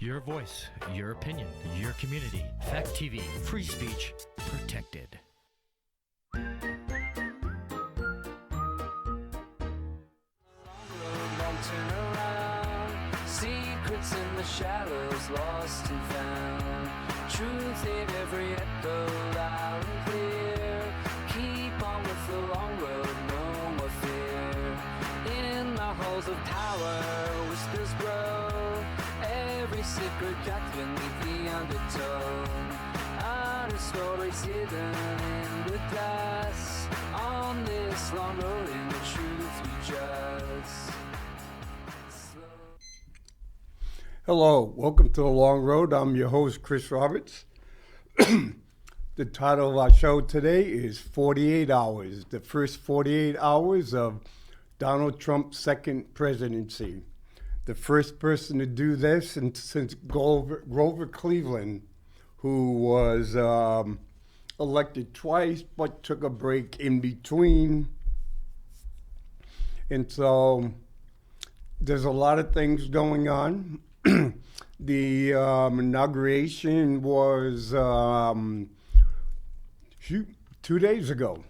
Your voice, your opinion, your community. Fact TV, free speech protected. Secrets in the shallows, lost and found. Truth in every echo, loud and clear. Keep on with the long road, no more fear. In the halls of power, whispers grow. Every secret got beneath the undertone. Honest stories hidden in the dust. On this long road, in the truth we trust. Hello, welcome to The Long Road. I'm your host, Chris Roberts. The title of our show today is 48 Hours, the first 48 hours of Donald Trump's second presidency. The first person to do this since Grover Cleveland, who was elected twice but took a break in between. And so there's a lot of things going on. The inauguration was 2 days ago.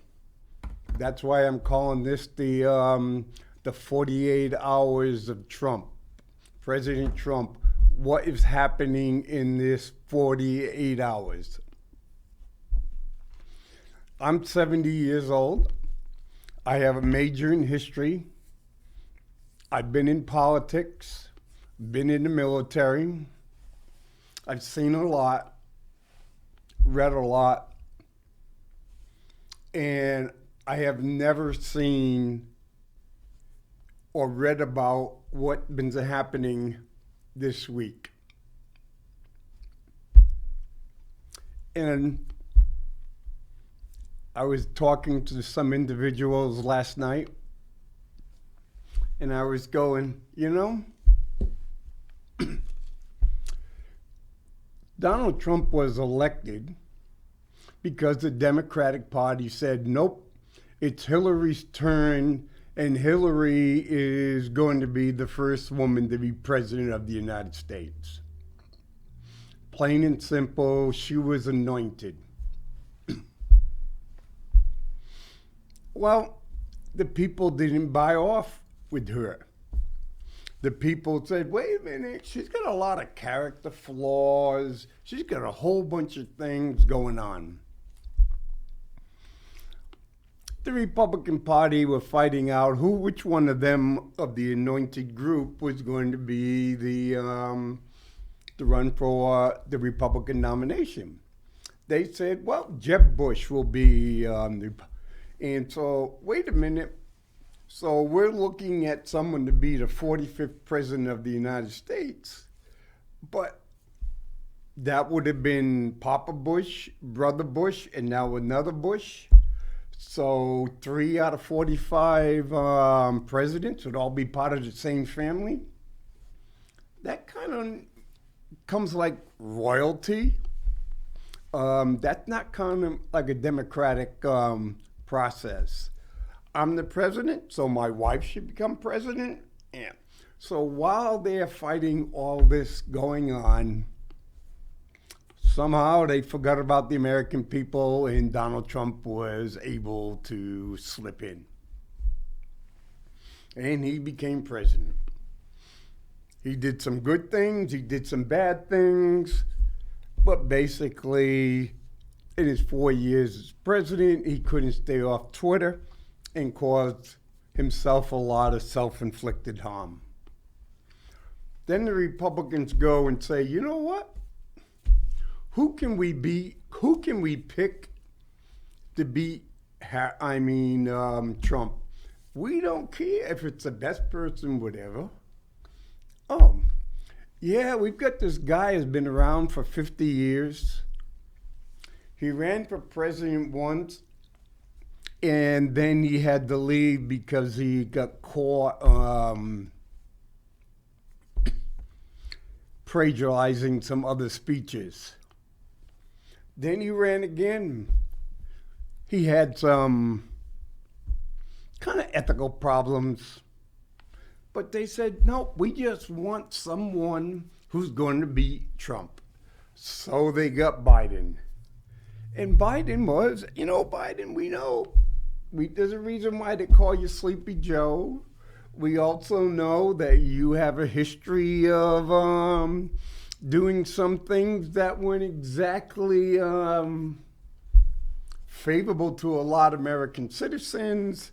That's why I'm calling this the 48 hours of Trump, President Trump. What is happening in this 48 hours? I'm 70 years old. I have a major in history. I've been in politics. Been in the military. I've seen a lot, read a lot, and I have never seen or read about what's been happening this week. And I was talking to some individuals last night, and I was going, Donald Trump was elected because the Democratic Party said, nope, it's Hillary's turn, and Hillary is going to be the first woman to be president of the United States. Plain and simple, she was anointed. Well, the people didn't buy off with her. The people said, wait a minute, she's got a lot of character flaws. She's got a whole bunch of things going on. The Republican Party were fighting out which one of them, of the anointed group, was going to be the run for the Republican nomination. They said, well, Jeb Bush will be, and so, wait a minute. So we're looking at someone to be the 45th president of the United States, but that would have been Papa Bush, Brother Bush, and now another Bush. So 3 out of 45 presidents would all be part of the same family. That kind of comes like royalty. That's not kind of like a democratic process. I'm the president, so my wife should become president. And so while they're fighting all this going on, somehow they forgot about the American people, and Donald Trump was able to slip in. And he became president. He did some good things, he did some bad things, but basically, in his 4 years as president, he couldn't stay off Twitter and caused himself a lot of self-inflicted harm. Then the Republicans go and say, you know what? Who can we pick to beat Trump? We don't care if it's the best person, whatever. Oh, yeah, we've got this guy who's been around for 50 years. He ran for president once, and then he had to leave because he got caught plagiarizing some other speeches. Then he ran again. He had some kind of ethical problems. But they said, no, we just want someone who's going to beat Trump. So they got Biden. And Biden was, Biden, we know. There's a reason why they call you Sleepy Joe. We also know that you have a history of doing some things that weren't exactly favorable to a lot of American citizens.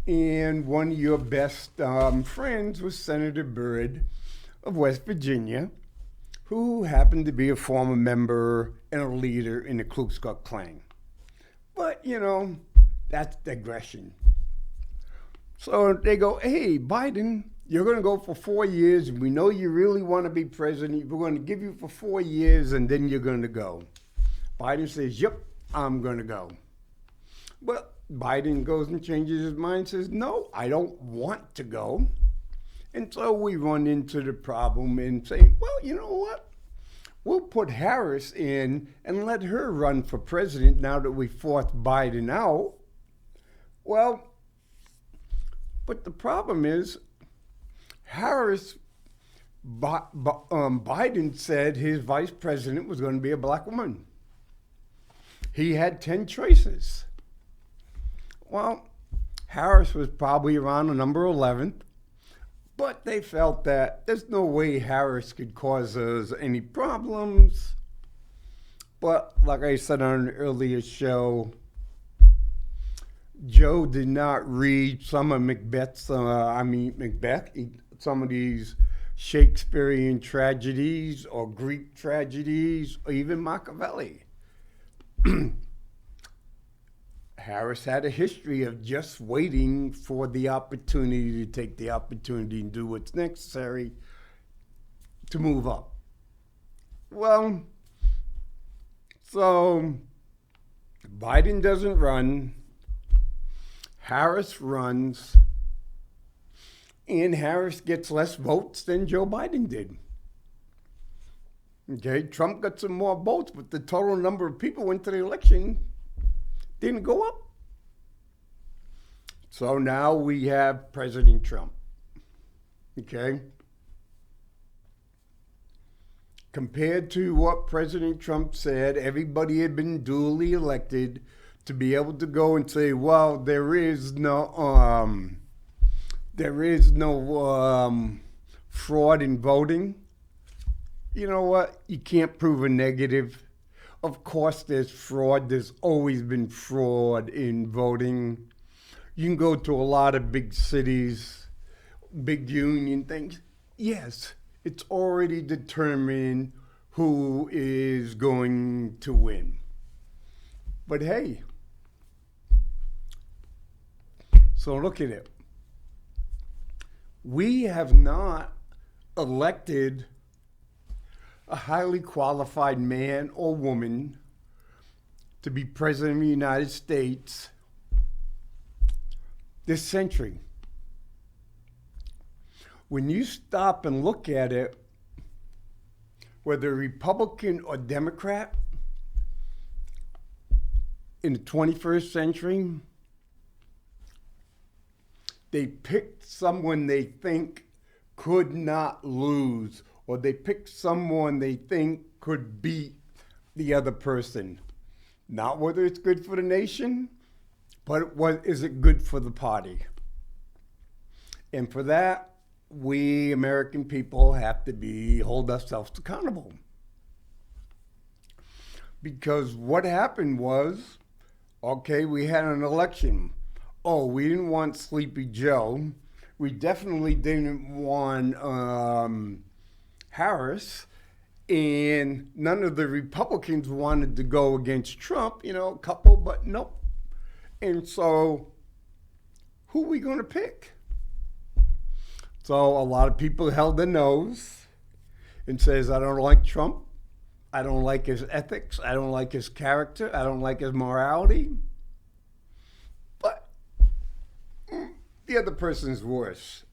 And one of your best friends was Senator Byrd of West Virginia, who happened to be a former member and a leader in the Ku Klux Klan. But, that's digression. So they go, hey, Biden, you're going to go for 4 years. We know you really want to be president. We're going to give you for 4 years, and then you're going to go. Biden says, yep, I'm going to go. But Biden goes and changes his mind and says, no, I don't want to go. And so we run into the problem and say, well, you know what? We'll put Harris in and let her run for president now that we forced Biden out. Well, but the problem is, Biden said his vice president was going to be a black woman. He had 10 choices. Well, Harris was probably around the number 11th, but they felt that there's no way Harris could cause us any problems. But like I said on an earlier show, Joe did not read some of some of these Shakespearean tragedies or Greek tragedies or even Machiavelli. Harris had a history of just waiting for the opportunity to take the opportunity and do what's necessary to move up. Well, so Biden doesn't run. Harris runs, and Harris gets less votes than Joe Biden did. Okay, Trump got some more votes, but the total number of people went to the election didn't go up. So now we have President Trump. Okay? Compared to what President Trump said, everybody had been duly elected to be able to go and say, well, there is no fraud in voting. You know what? You can't prove a negative. Of course there's fraud. There's always been fraud in voting. You can go to a lot of big cities, big union things. Yes, it's already determined who is going to win. But hey, so look at it. We have not elected a highly qualified man or woman to be president of the United States this century. When you stop and look at it, whether Republican or Democrat, in the 21st century, they picked someone they think could not lose, or they picked someone they think could beat the other person. Not whether it's good for the nation, but is it good for the party? And for that, we American people have to hold ourselves accountable. Because what happened was, okay, we had an election. Oh, we didn't want Sleepy Joe. We definitely didn't want Harris. And none of the Republicans wanted to go against Trump, a couple, but nope. And so, who are we going to pick? So a lot of people held their nose and says, I don't like Trump. I don't like his ethics. I don't like his character. I don't like his morality. But the other person's worse.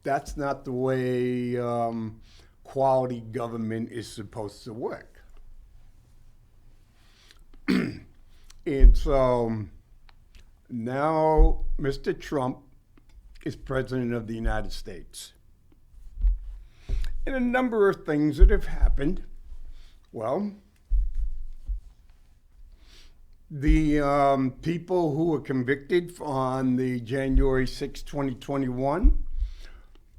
That's not the way quality government is supposed to work. And so now Mr. Trump is president of the United States. and a number of things that have happened. Well, the people who were convicted on the January 6, 2021,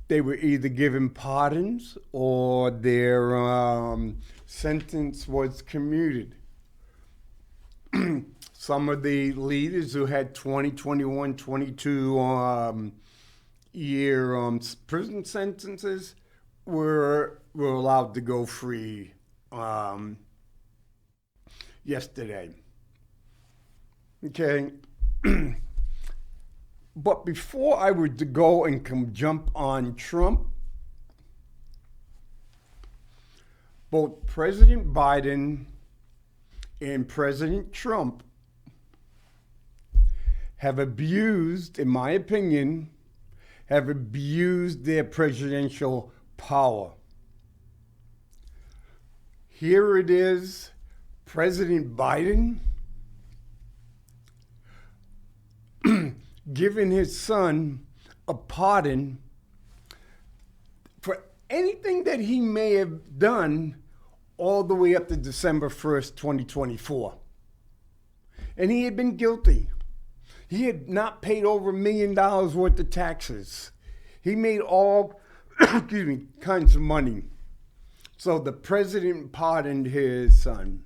they were either given pardons or their sentence was commuted. Some of the leaders who had 20, 21, 22 year prison sentences were allowed to go free yesterday. Okay. But before I were to go and jump on Trump, both President Biden and President Trump have abused, in my opinion, their presidential power. Here it is, President Biden giving his son a pardon for anything that he may have done all the way up to December 1st, 2024. And he had been guilty. He had not paid over $1 million worth of taxes. He made all kinds of money. So the president pardoned his son.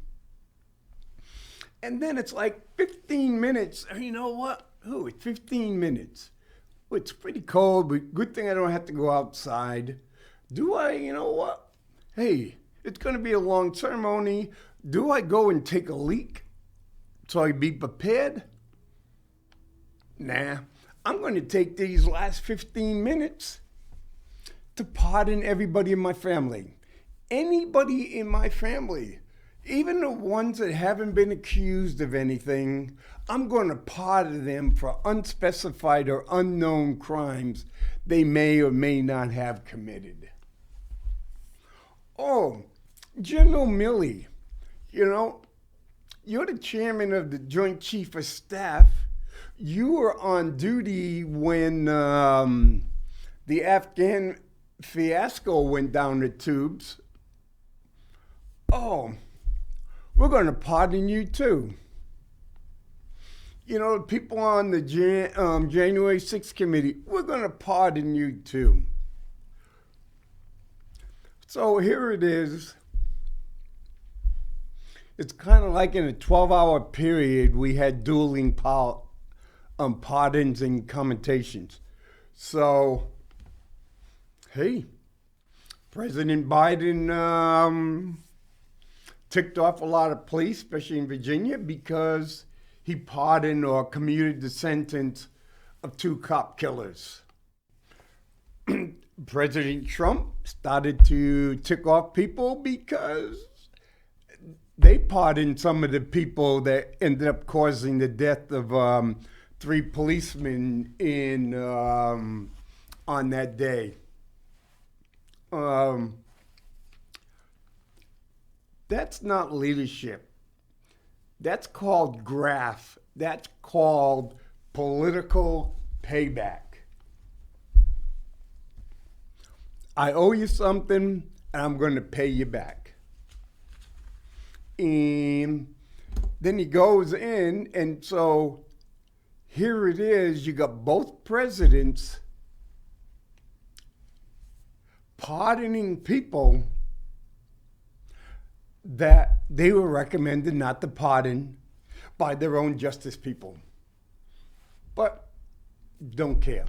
And then it's like 15 minutes. You know what? It's 15 minutes. It's pretty cold, but good thing I don't have to go outside. Do I, you know what? Hey, it's going to be a long ceremony. Do I go and take a leak so I be prepared? Nah, I'm going to take these last 15 minutes to pardon everybody in my family. Anybody in my family, even the ones that haven't been accused of anything, I'm going to pardon them for unspecified or unknown crimes they may or may not have committed. Oh, General Milley, you're the chairman of the Joint Chief of Staff. You were on duty when the Afghan fiasco went down the tubes. Oh, we're going to pardon you too. People on the January 6th committee, we're going to pardon you too. So here it is. It's kind of like in a 12-hour period, we had dueling pardons and commutations. So, hey, President Biden ticked off a lot of police, especially in Virginia, because he pardoned or commuted the sentence of 2 cop killers. President Trump started to tick off people because they pardoned some of the people that ended up causing the death of 3 policemen on that day. That's not leadership. That's called graft. That's called political payback. I owe you something, and I'm going to pay you back. And then he goes in, and so here it is. You got both presidents pardoning people that they were recommended not to pardon by their own justice people. But don't care.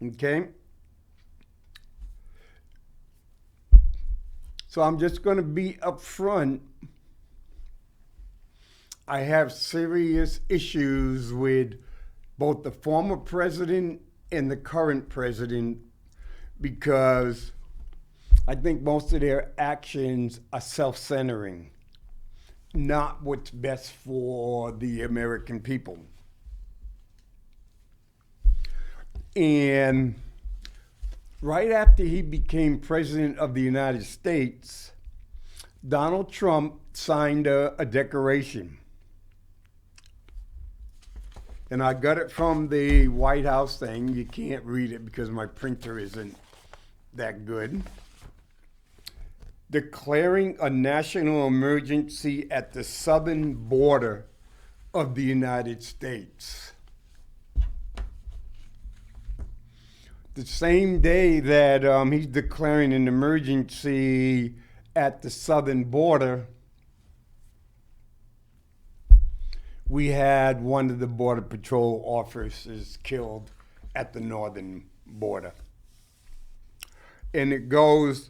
Okay? So I'm just going to be upfront. I have serious issues with both the former president and the current president because I think most of their actions are self-centering, not what's best for the American people. And right after he became president of the United States, Donald Trump signed a declaration. And I got it from the White House thing. You can't read it because my printer isn't that good. Declaring a national emergency at the southern border of the United States. The same day that he's declaring an emergency at the southern border, we had one of the Border Patrol officers killed at the northern border. And it goes,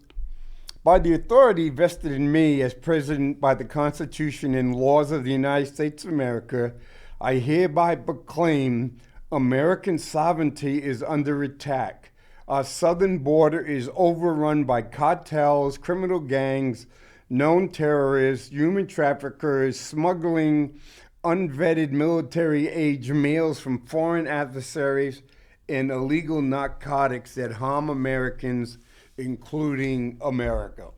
by the authority vested in me as President by the Constitution and laws of the United States of America, I hereby proclaim American sovereignty is under attack. Our southern border is overrun by cartels, criminal gangs, known terrorists, human traffickers, smuggling unvetted military-age males from foreign adversaries, and illegal narcotics that harm Americans, including America.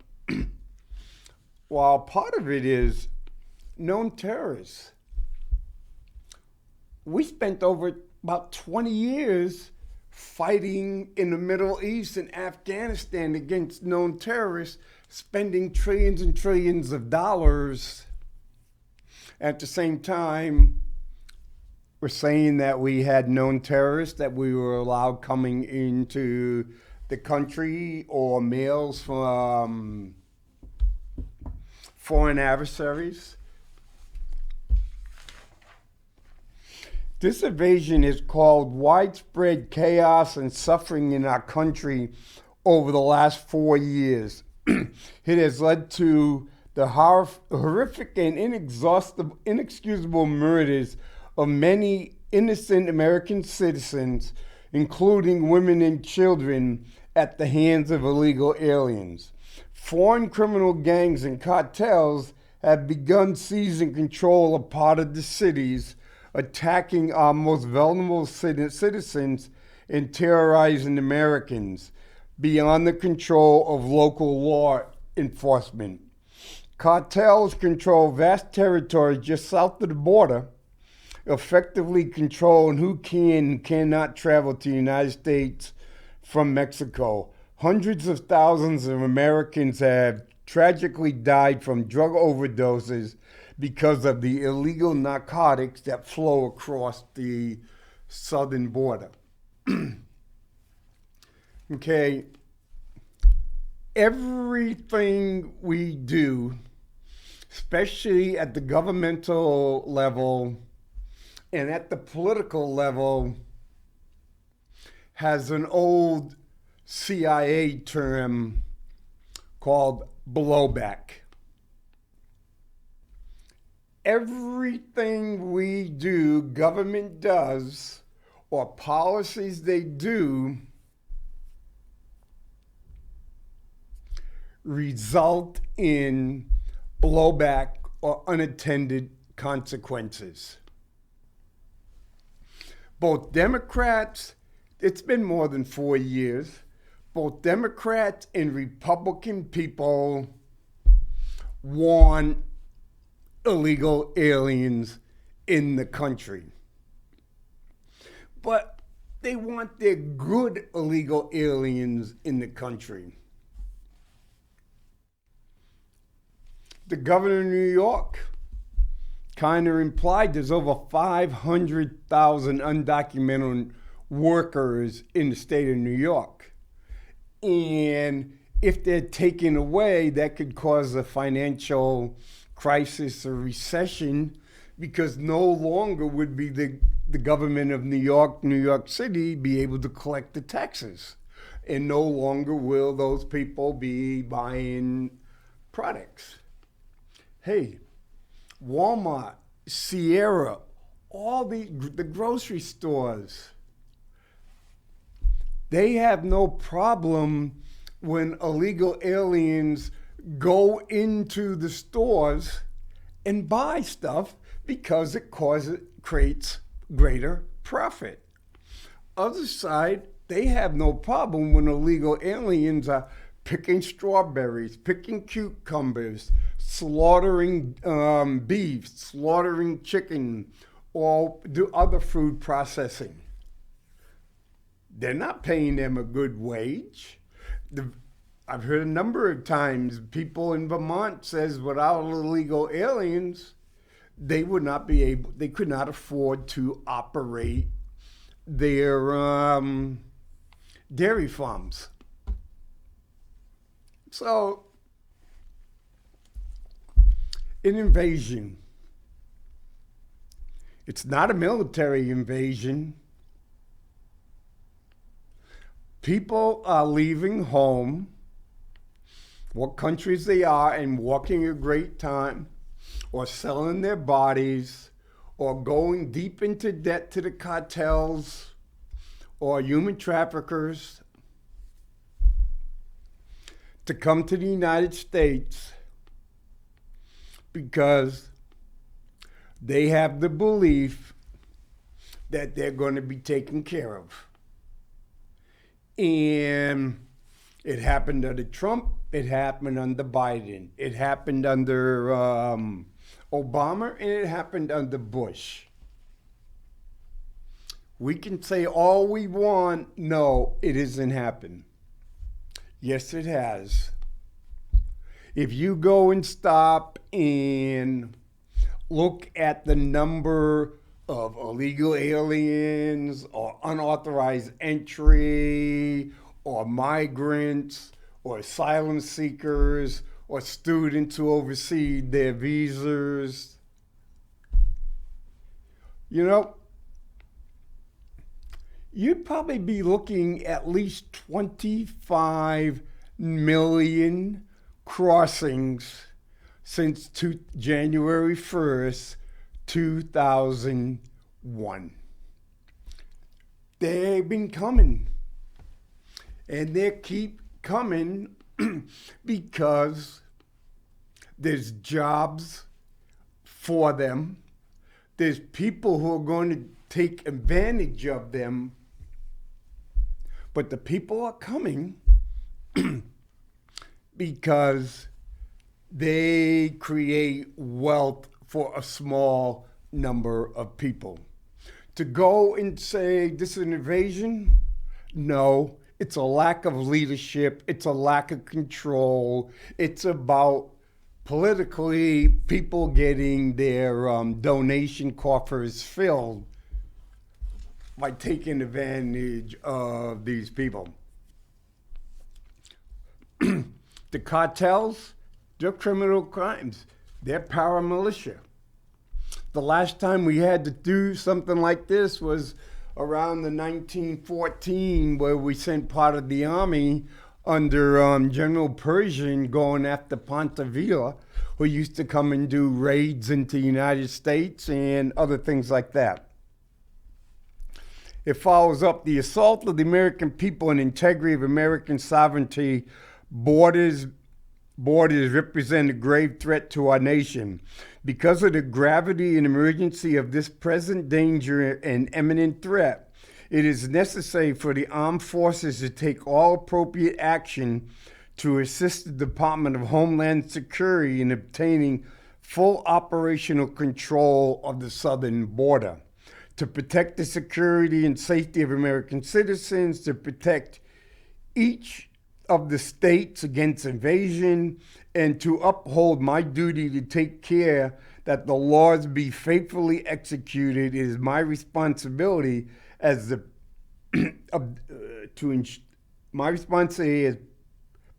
While part of it is known terrorists. We spent over about 20 years fighting in the Middle East and Afghanistan against known terrorists, spending trillions and trillions of dollars. At the same time, we're saying that we had known terrorists that we were allowed coming into the country, or males from foreign adversaries. This invasion has caused widespread chaos and suffering in our country over the last 4 years. It has led to the horrific and inexcusable murders of many innocent American citizens, including women and children, at the hands of illegal aliens. Foreign criminal gangs and cartels have begun seizing control of part of the cities, attacking our most vulnerable citizens and terrorizing Americans beyond the control of local law enforcement. Cartels control vast territory just south of the border, effectively controlling who can and cannot travel to the United States from Mexico. Hundreds of thousands of Americans have tragically died from drug overdoses because of the illegal narcotics that flow across the southern border. Okay, everything we do, especially at the governmental level and at the political level, has an old CIA term called blowback. Everything we do, government does, or policies they do, result in blowback or unintended consequences. Both Democrats, it's been more than 4 years, both Democrats and Republican people want illegal aliens in the country. But they want their good illegal aliens in the country. The governor of New York kind of implied there's over 500,000 undocumented workers in the state of New York. And if they're taken away, that could cause a financial crisis or recession, because no longer would be the government of New York City be able to collect the taxes. And no longer will those people be buying products. Hey, Walmart, Sierra, all the grocery stores, they have no problem when illegal aliens go into the stores and buy stuff because it creates greater profit. Other side, they have no problem when illegal aliens are picking strawberries, picking cucumbers, slaughtering beef, slaughtering chicken, or do other food processing. They're not paying them a good wage. the, I've heard a number of times people in Vermont says without illegal aliens, they would not be able, they could not afford to operate their dairy farms. So, an invasion. It's not a military invasion. People are leaving home, what countries they are, and walking a great time, or selling their bodies, or going deep into debt to the cartels, or human traffickers, to come to the United States because they have the belief that they're going to be taken care of. And it happened under Trump. It happened under Biden. It happened under Obama, and it happened under Bush. We can say all we want. No, it hasn't happened. Yes, it has. If you go and stop and look at the number of illegal aliens or unauthorized entry or migrants or asylum seekers or students who oversee their visas, you know, you'd probably be looking at least 25 million crossings since January 1st, 2001. They've been coming. And they keep coming because there's jobs for them. There's people who are going to take advantage of them. But the people are coming because they create wealth for a small number of people. To go and say this is an invasion, no, it's a lack of leadership. It's a lack of control. It's about politically people getting their donation coffers filled by taking advantage of these people. The cartels, they're criminal crimes. They're paramilitia. The last time we had to do something like this was around the 1914, where we sent part of the army under General Pershing going after Ponte Villa, who used to come and do raids into the United States and other things like that. It follows up the assault of the American people and integrity of American sovereignty. Borders represent a grave threat to our nation. Because of the gravity and emergency of this present danger and imminent threat, it is necessary for the armed forces to take all appropriate action to assist the Department of Homeland Security in obtaining full operational control of the southern border, to protect the security and safety of American citizens, to protect each of the states against invasion, and to uphold my duty to take care that the laws be faithfully executed. It is my responsibility as my responsibility as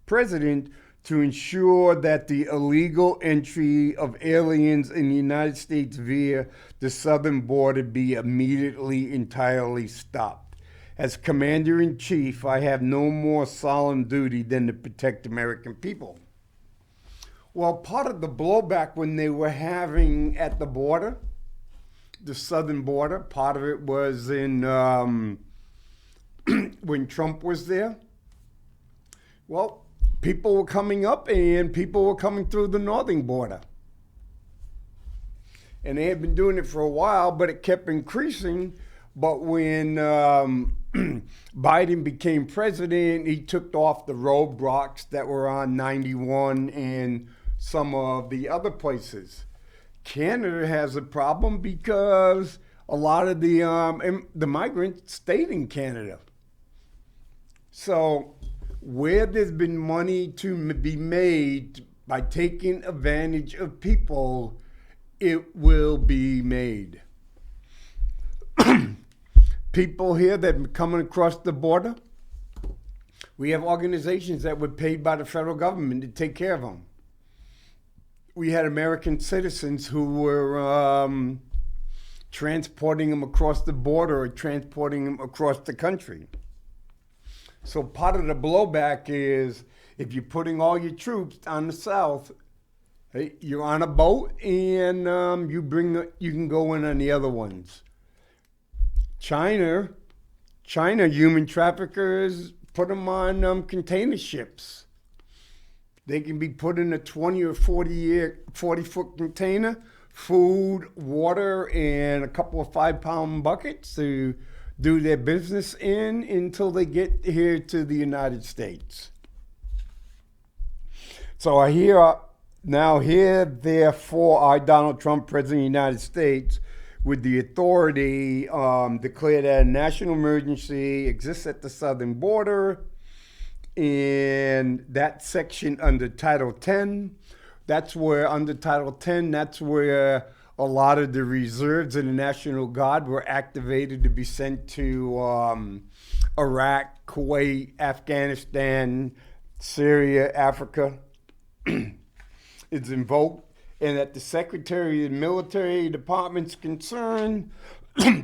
president to ensure that the illegal entry of aliens in the United States via the southern border be immediately, entirely stopped. As Commander-in-Chief, I have no more solemn duty than to protect American people. Well, part of the blowback when they were having at the border, the southern border, part of it was in when Trump was there. Well, people were coming up and people were coming through the northern border. And they had been doing it for a while, but it kept increasing. But when Biden became president, he took off the roadblocks that were on 91 and some of the other places. Canada has a problem because a lot of the migrants stayed in Canada. So where there's been money to be made by taking advantage of people, it will be made. People here that are coming across the border, we have organizations that were paid by the federal government to take care of them. We had American citizens who were transporting them across the border or transporting them across the country. So part of the blowback is if you're putting all your troops down the south, hey, you're on a boat and you can go in on the other ones. China, human traffickers put them on container ships. They can be put in a 20 or 40-foot container, food, water, and a couple of 5-pound buckets to do their business in until they get here to the United States. So I hear now, therefore, I, Donald Trump, President of the United States, with the authority, declare that a national emergency exists at the southern border. And that section under Title 10, that's where a lot of the reserves of the National Guard were activated to be sent to Iraq, Kuwait, Afghanistan, Syria, Africa. It's invoked. And that the Secretary of the Military Department's concerned,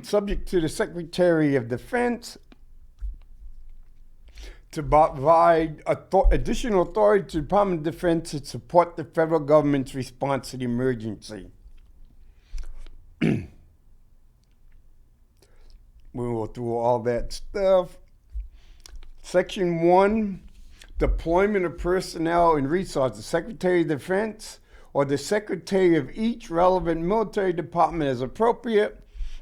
subject to the Secretary of Defense, to provide additional authority to the Department of Defense to support the federal government's response to the emergency. We'll go through all that stuff. Section 1, deployment of personnel and resources. The Secretary of Defense or the Secretary of each relevant military department as appropriate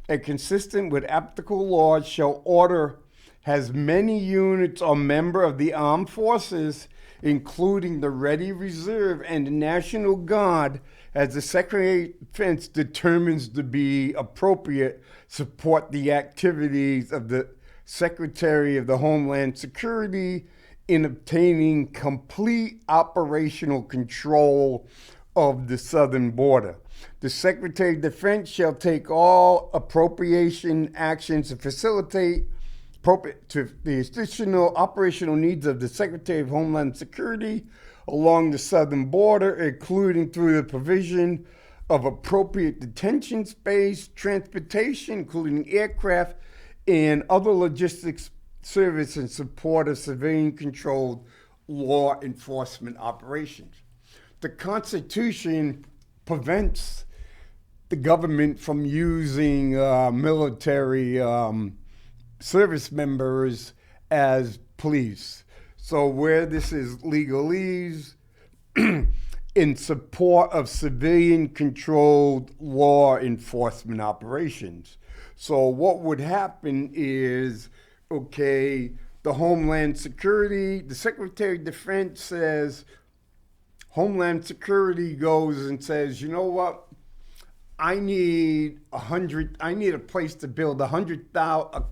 and consistent with applicable laws shall order as many units or member of the armed forces, including the Ready Reserve and the National Guard, as the Secretary of Defense determines to be appropriate, support the activities of the Secretary of the Homeland Security in obtaining complete operational control of the southern border. The Secretary of Defense shall take all appropriation actions to facilitate to the additional operational needs of the Secretary of Homeland Security along the southern border, including through the provision of appropriate detention space, transportation, including aircraft, and other logistics service in support of civilian-controlled law enforcement operations. The Constitution prevents the government from using military service members as police. So where this is legalese, in support of civilian-controlled law enforcement operations. So what would happen is, okay, the Homeland Security, the Secretary of Defense says, Homeland Security goes and says, you know what? I need a place to build 100,000, a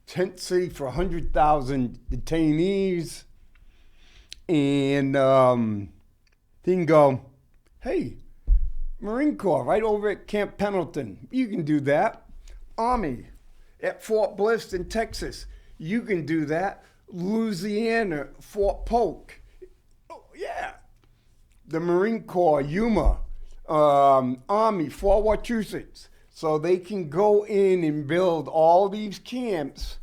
tent city for 100,000 detainees. And he can go, hey, Marine Corps, right over at Camp Pendleton, you can do that. Army at Fort Bliss in Texas, you can do that. Louisiana, Fort Polk, oh yeah. The Marine Corps, Yuma, Army, Fort Massachusetts. So they can go in and build all these camps.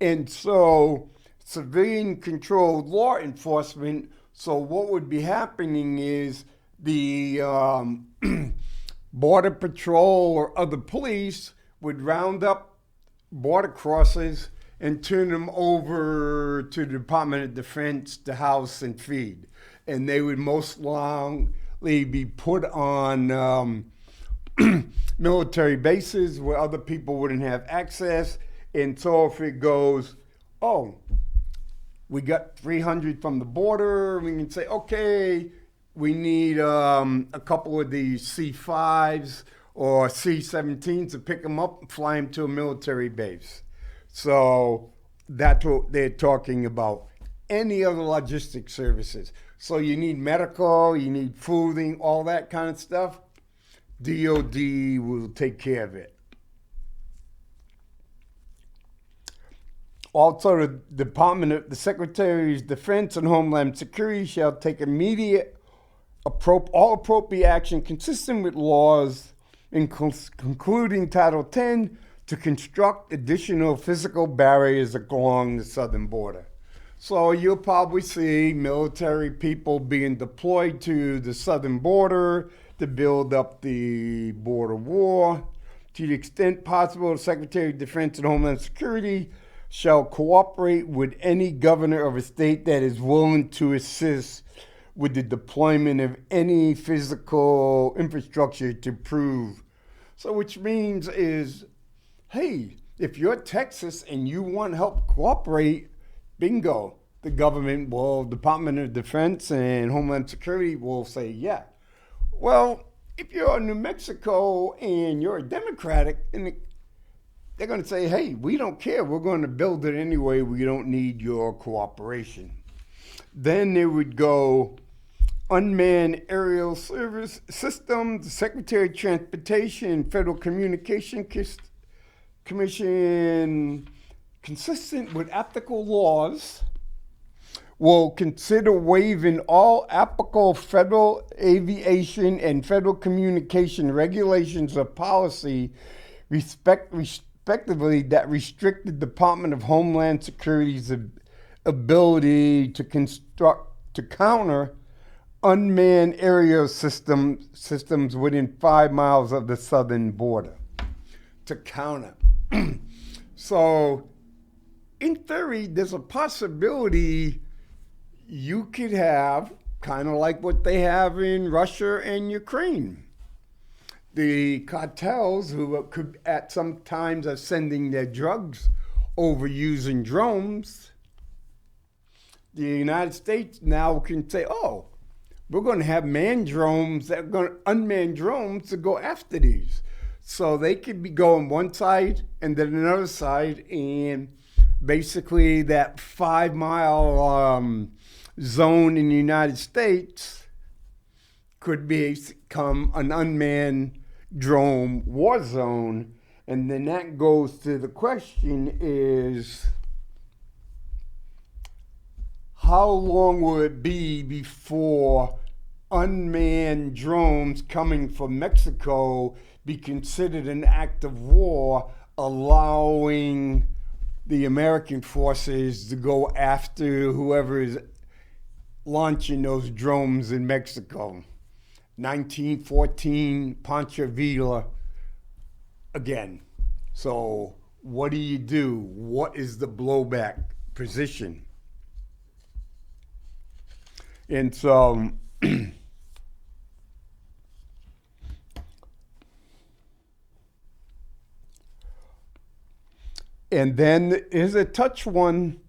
And so civilian-controlled law enforcement, so what would be happening is the Border Patrol or other police would round up border crossers and turn them over to the Department of Defense to house and feed. And they would most likely be put on military bases where other people wouldn't have access. And so if it goes, oh, we got 300 from the border, we can say, okay, we need a couple of these C-5s or C-17s to pick them up and fly them to a military base. So that's what they're talking about. any other logistic services. So you need medical, you need fooding, all that kind of stuff. DOD will take care of it. Also, the Secretary of Defense and Homeland Security shall take immediate, all appropriate action consistent with laws, including Title 10, to construct additional physical barriers along the southern border. So you'll probably see military people being deployed to the southern border to build up the border wall. To the extent possible, the Secretary of Defense and Homeland Security shall cooperate with any governor of a state that is willing to assist with the deployment of any physical infrastructure to prove. So which means is, hey, if you're Texas and you want help cooperate, bingo, the government will, Department of Defense and Homeland Security will say, yeah. Well, if you're New Mexico and you're a Democratic, and they're going to say, hey, we don't care. We're going to build it anyway. We don't need your cooperation. Then they would go unmanned aerial service systems, the Secretary of Transportation and Federal Communication Commission, consistent with applicable laws, will consider waiving all applicable federal aviation and federal communication regulations or policy respectively that restrict the Department of Homeland Security's ability to counter unmanned aerial systems within 5 miles of the southern border. To counter. So, in theory, there's a possibility you could have kind of like what they have in Russia and Ukraine. The cartels who could at some times are sending their drugs over using drones. The United States now can say, oh, we're going to have unmanned drones to go after these. So they could be going one side and then another side, and basically that 5 mile zone in the United States could become an unmanned drone war zone. And then that goes to the question is, how long will it be before unmanned drones coming from Mexico be considered an act of war, allowing the American forces to go after whoever is launching those drones in Mexico? 1914 Pancho Villa again. So what do you do? What is the blowback position? And so and then here's a touch one.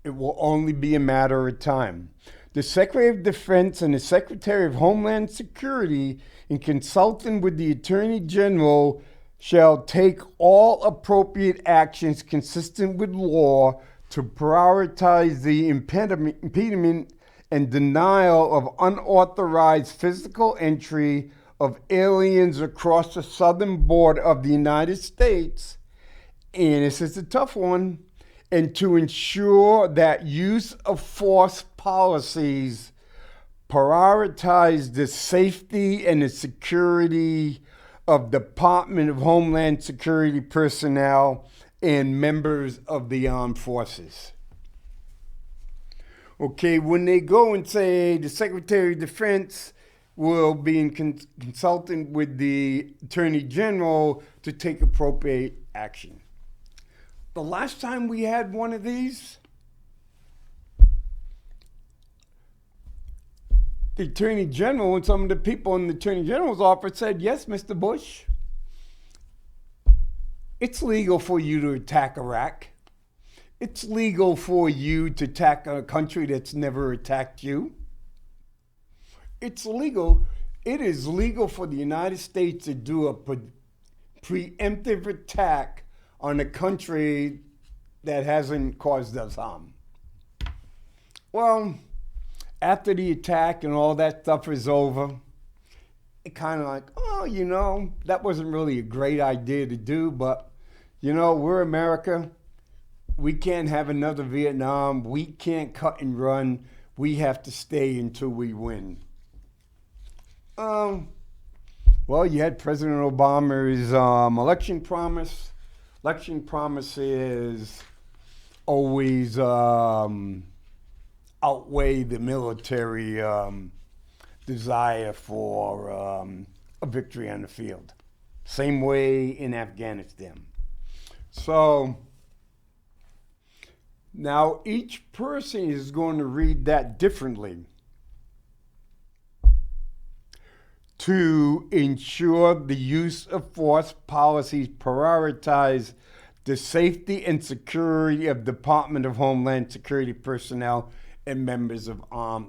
It will only be a matter of time. The Secretary of Defense and the Secretary of Homeland Security, in consulting with the Attorney General, shall take all appropriate actions consistent with law to prioritize the impediment and denial of unauthorized physical entry of aliens across the southern border of the United States. And this is a tough one. And to ensure that use of force policies prioritize the safety and the security of Department of Homeland Security personnel and members of the armed forces. Okay, when they go and say the Secretary of Defense will be in consulting with the Attorney General to take appropriate action. The last time we had one of these, the Attorney General and some of the people in the Attorney General's office said, yes, Mr. Bush, it's legal for you to attack Iraq. It's legal for you to attack a country that's never attacked you. It's legal. It is legal for the United States to do a preemptive attack on a country that hasn't caused us harm. Well, after the attack and all that stuff is over, it kind of like, that wasn't really a great idea to do, but, we're America. We can't have another Vietnam. We can't cut and run. We have to stay until we win. Well, you had President Obama's election promise. Election promises always outweigh the military desire for a victory on the field. Same way in Afghanistan. So now each person is going to read that differently. To ensure the use of force policies prioritize the safety and security of Department of Homeland Security personnel and members of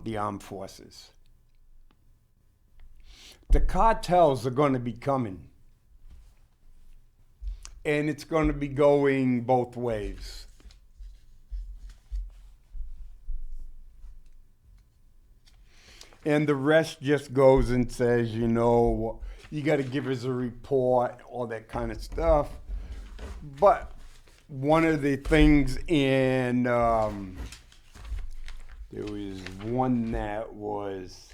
the armed forces. The cartels are going to be coming. And it's going to be going both ways. And the rest just goes and says, you got to give us a report, all that kind of stuff. But one of the things in, there was one that was,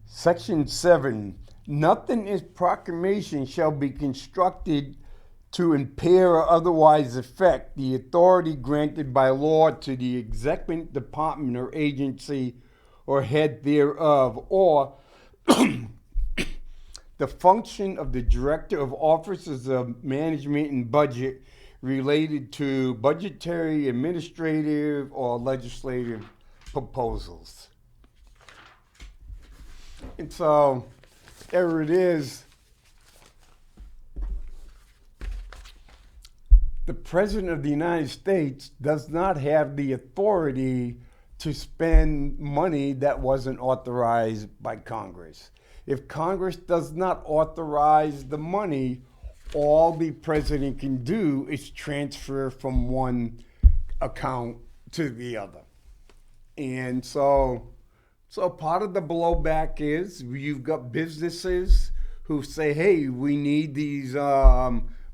Section 7, nothing in proclamation shall be constructed to impair or otherwise affect the authority granted by law to the executive department or agency or head thereof, or the function of the director of offices of management and budget related to budgetary, administrative, or legislative proposals. And so there it is. The President of the United States does not have the authority to spend money that wasn't authorized by Congress. If Congress does not authorize the money, all the president can do is transfer from one account to the other. And so part of the blowback is you've got businesses who say, hey, we need these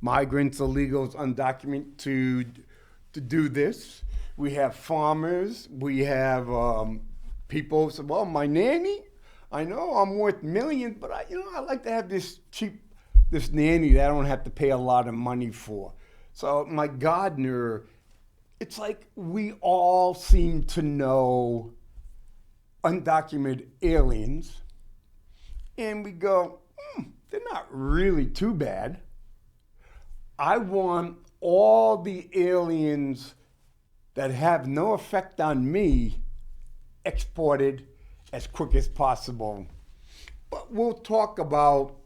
migrants, illegals, undocumented to do this. We have farmers. We have people who say, well, my nanny, I know I'm worth millions, but I like to have this nanny that I don't have to pay a lot of money for. So my gardener, it's like we all seem to know undocumented aliens, and we go, they're not really too bad. I want all the aliens that have no effect on me exported as quick as possible. But we'll talk about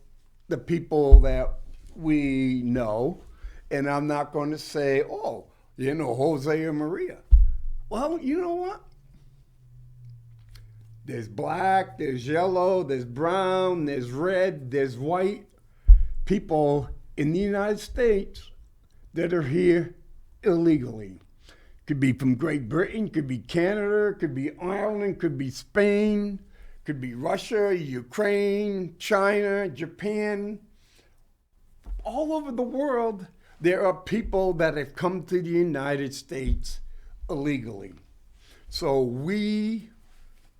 the people that we know, and I'm not going to say, Jose or Maria. Well, you know what? There's black, there's yellow, there's brown, there's red, there's white people in the United States that are here illegally. Could be from Great Britain, could be Canada, could be Ireland, could be Spain, could be Russia, Ukraine, China, Japan. All over the world, there are people that have come to the United States illegally. So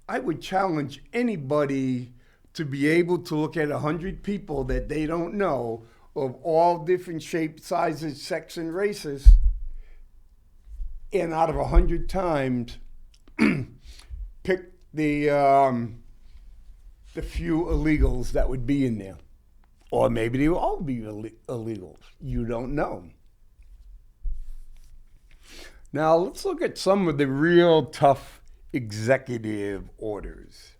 I would challenge anybody to be able to look at 100 people that they don't know of all different shapes, sizes, sex, and races, and out of 100 times, pick the few illegals that would be in there. Or maybe they will all be illegals. You don't know. Now, let's look at some of the real tough executive orders.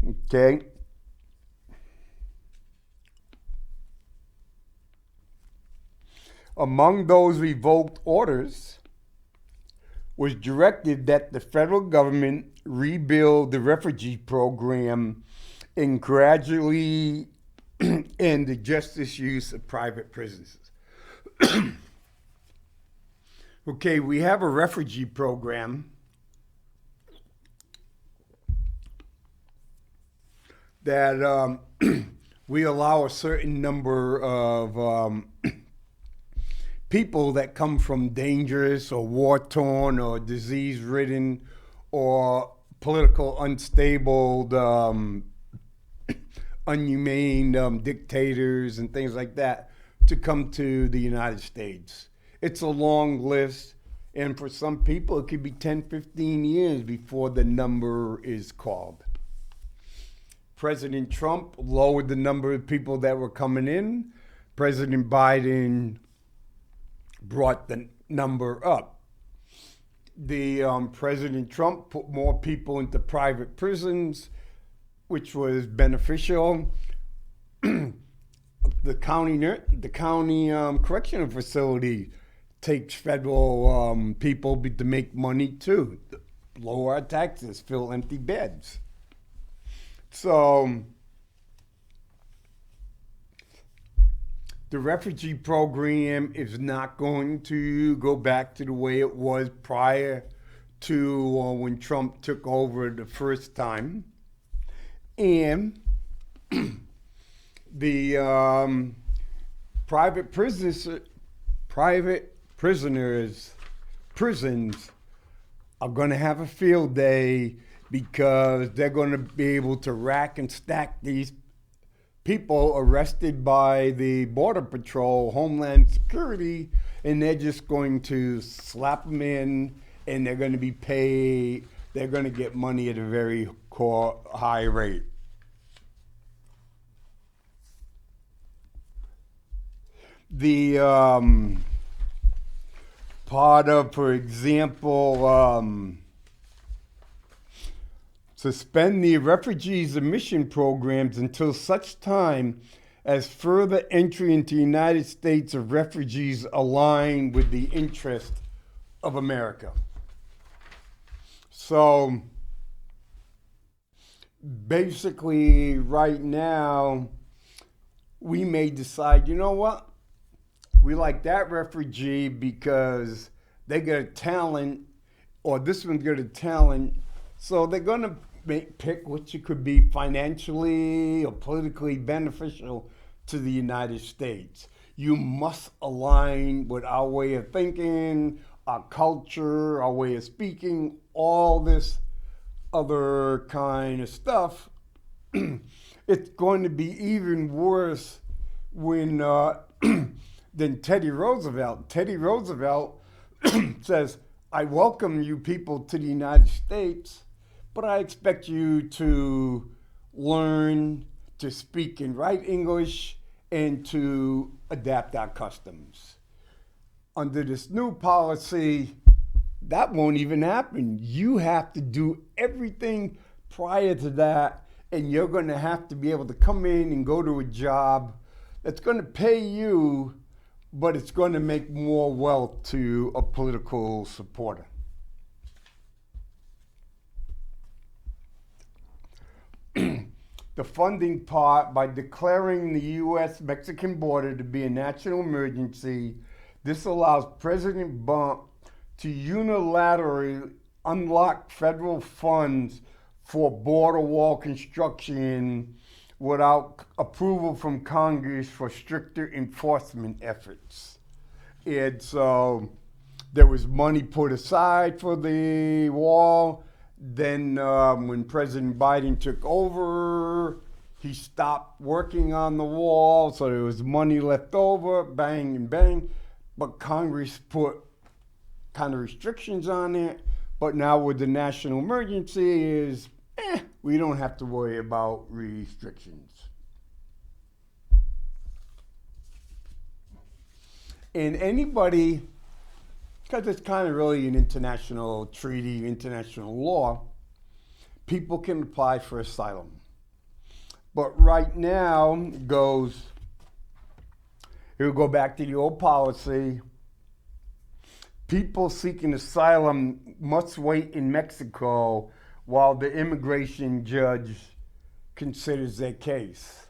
Okay. Among those revoked orders was directed that the federal government rebuild the refugee program and gradually end the justice use of private prisons. Okay, we have a refugee program that we allow a certain number of people that come from dangerous or war-torn or disease-ridden or political unstable, unhumane dictators and things like that to come to the United States. It's a long list, and for some people it could be 10, 15 years before the number is called. President Trump lowered the number of people that were coming in. President Biden brought the number up. President Trump put more people into private prisons, which was beneficial. The county correctional facility takes federal people to make money too. Lower our taxes, fill empty beds. So the refugee program is not going to go back to the way it was prior to when Trump took over the first time. And the private prisons are going to have a field day because they're going to be able to rack and stack these people arrested by the Border Patrol, Homeland Security, and they're just going to slap them in, and they're going to be paid. They're going to get money at a very high rate. The part of, for example, suspend the refugees admission programs until such time as further entry into the United States of refugees align with the interest of America. So basically right now we may decide, you know what? We like that refugee because they got a talent, or this one's got a talent, so they're going to pick which could be financially or politically beneficial to the United States. You must align with our way of thinking, our culture, our way of speaking, all this other kind of stuff. It's going to be even worse when than Teddy Roosevelt. Teddy Roosevelt says, I welcome you people to the United States, but I expect you to learn to speak and write English and to adapt our customs. Under this new policy, that won't even happen. You have to do everything prior to that, and you're going to have to be able to come in and go to a job that's going to pay you, but it's going to make more wealth to a political supporter. The funding part, by declaring the U.S.-Mexican border to be a national emergency, this allows President Bump to unilaterally unlock federal funds for border wall construction without approval from Congress for stricter enforcement efforts. And so there was money put aside for the wall. Then when President Biden took over, he stopped working on the wall, so there was money left over, bang and bang. But Congress put kind of restrictions on it. But now with the national emergency is, we don't have to worry about restrictions. And anybody, because it's kind of really an international treaty, international law, people can apply for asylum. But right now, it will go back to the old policy. People seeking asylum must wait in Mexico while the immigration judge considers their case.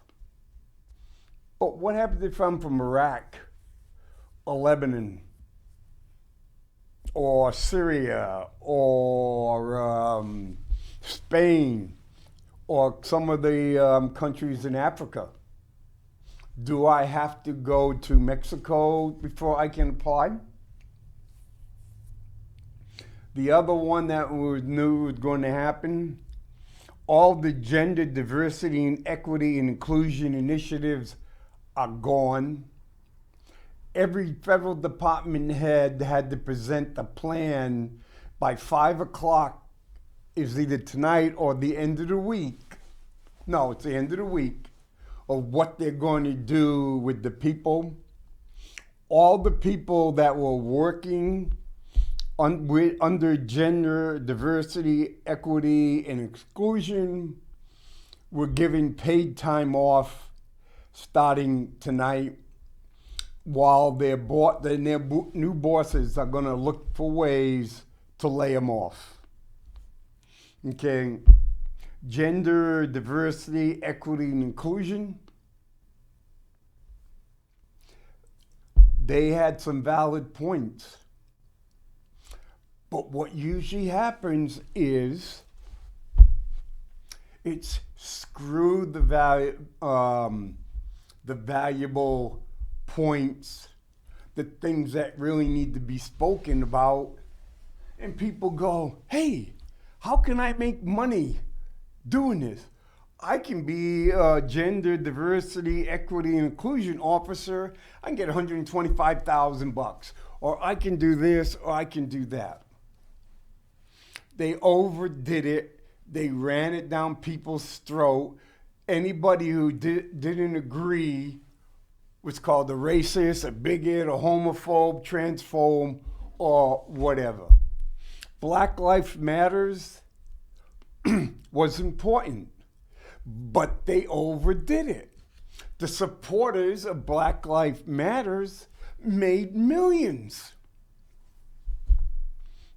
But what happens if I'm from Iraq or Lebanon or Syria or Spain or some of the countries in Africa? Do I have to go to Mexico before I can apply? The other one that we knew was going to happen, all the gender diversity and equity and inclusion initiatives are gone. Every federal department head had to present a plan by 5 o'clock. Is either tonight or the end of the week. No, it's the end of the week, of what they're going to do with the people. All the people that were working under gender diversity, equity, and exclusion were given paid time off starting tonight, while their new bosses are going to look for ways to lay them off. Okay, gender diversity, equity, and inclusion. They had some valid points. But what usually happens is it's screw the valuable points, the things that really need to be spoken about, and people go, hey, how can I make money doing this? I can be a gender diversity, equity, and inclusion officer. I can get $125,000, or I can do this, or I can do that. They overdid it. They ran it down people's throat. Anybody who didn't agree was called a racist, a bigot, a homophobe, transphobe, or whatever. Black Lives Matters was important, but they overdid it. The supporters of Black Lives Matters made millions.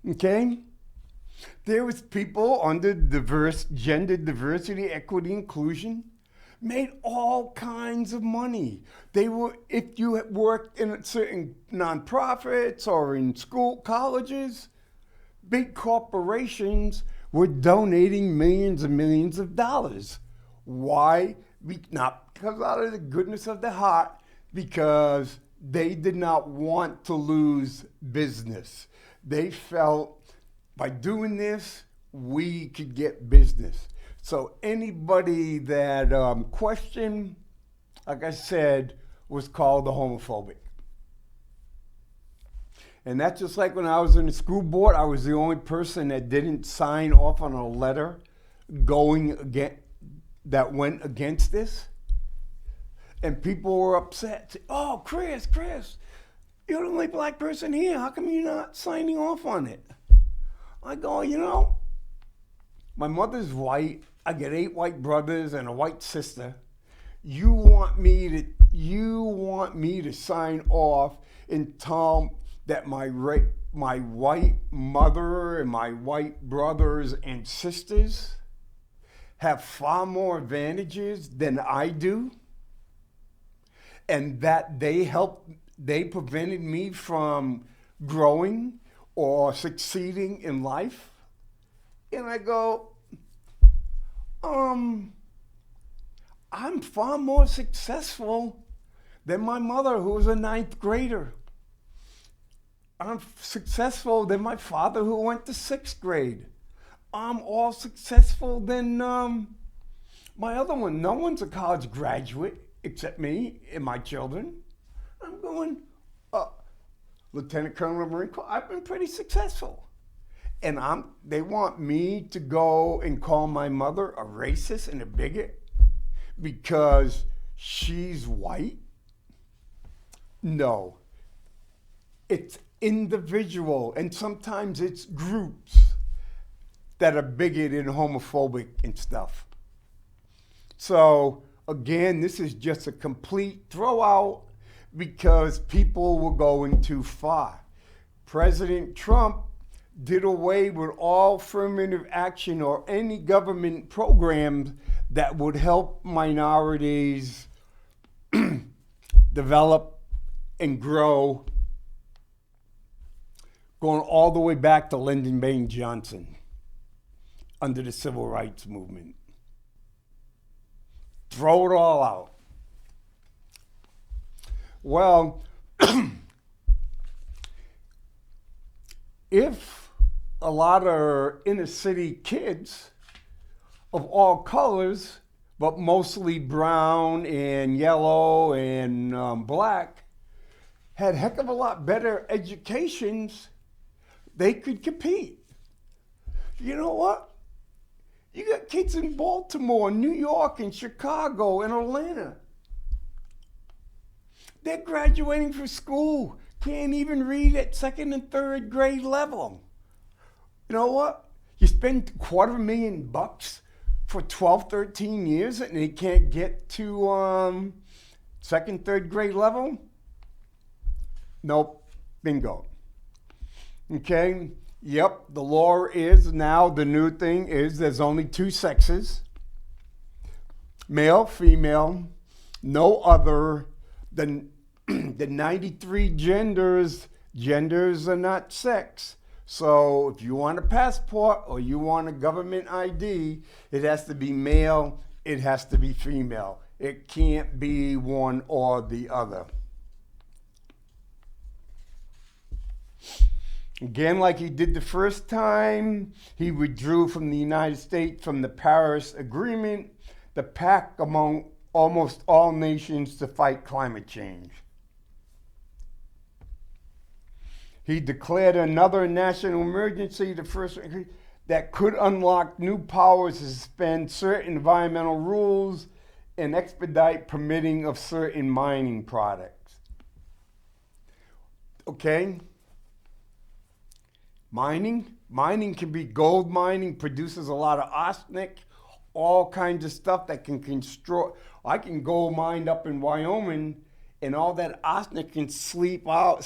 Okay? There was people under gender diversity, equity, inclusion, made all kinds of money. They were, if you had worked in certain nonprofits or in school, colleges, big corporations were donating millions and millions of dollars. Why? Not because out of the goodness of their heart, because they did not want to lose business. They felt by doing this, we could get business. So anybody that questioned, like I said, was called a homophobic. And that's just like when I was in the school board, I was the only person that didn't sign off on a letter that went against this. And people were upset. Say, oh, Chris, you're the only black person here. How come you're not signing off on it? I go, my mother's white. I get 8 white brothers and a white sister. You want me to sign off and tell that my white mother and my white brothers and sisters have far more advantages than I do, and that they prevented me from growing or succeeding in life? And I go, I'm far more successful than my mother, who was a 9th grader. I'm successful than my father, who went to 6th grade. I'm all successful than my other one. No one's a college graduate except me and my children. I'm going, Lieutenant Colonel of the Marine Corps, I've been pretty successful. And they want me to go and call my mother a racist and a bigot because she's white? No. It's individual, and sometimes it's groups that are bigoted and homophobic and stuff. So, again, this is just a complete throwout because people were going too far. President Trump did away with all affirmative action or any government programs that would help minorities develop and grow, going all the way back to Lyndon Baines Johnson under the Civil Rights Movement. Throw it all out. Well, if a lot of inner city kids of all colors, but mostly brown and yellow and black, had a heck of a lot better educations, they could compete. You know what? You got kids in Baltimore, New York, and Chicago, and Atlanta. They're graduating from school, can't even read at second and third grade level. You know what? You spend $250,000 for 12, 13 years and they can't get to second, third grade level? Nope. Bingo. Okay? Yep, the law is now, the new thing is there's only two sexes. Male, female, no other than the 93 genders are not sex. So if you want a passport or you want a government ID, it has to be male, it has to be female. It can't be one or the other. Again, like he did the first time, he withdrew from the United States from the Paris Agreement, the pact among almost all nations to fight climate change. He declared another national emergency, the first that could unlock new powers to suspend certain environmental rules and expedite permitting of certain mining products. Okay? Mining can be gold mining, produces a lot of arsenic, all kinds of stuff that can destroy. I can gold mine up in Wyoming, and all that arsenic can seep out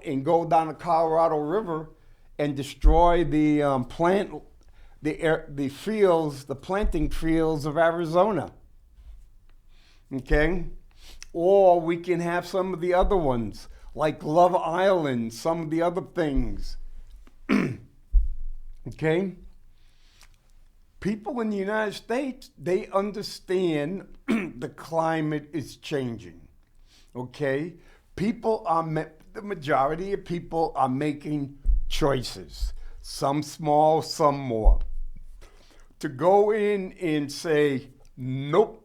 and go down the Colorado River and destroy the planting fields of Arizona. Okay? Or we can have some of the other ones, like Love Island, some of the other things. Okay? People in the United States, they understand the climate is changing. Okay? The majority of people are making choices. Some small, some more. To go in and say, nope,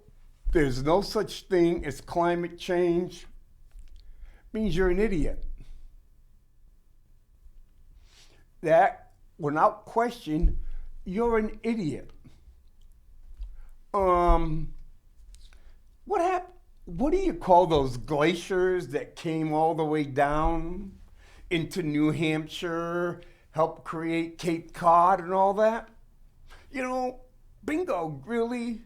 there's no such thing as climate change, means you're an idiot. That, without question, you're an idiot. What happened? What do you call those glaciers that came all the way down into New Hampshire, helped create Cape Cod and all that? You know, bingo, really?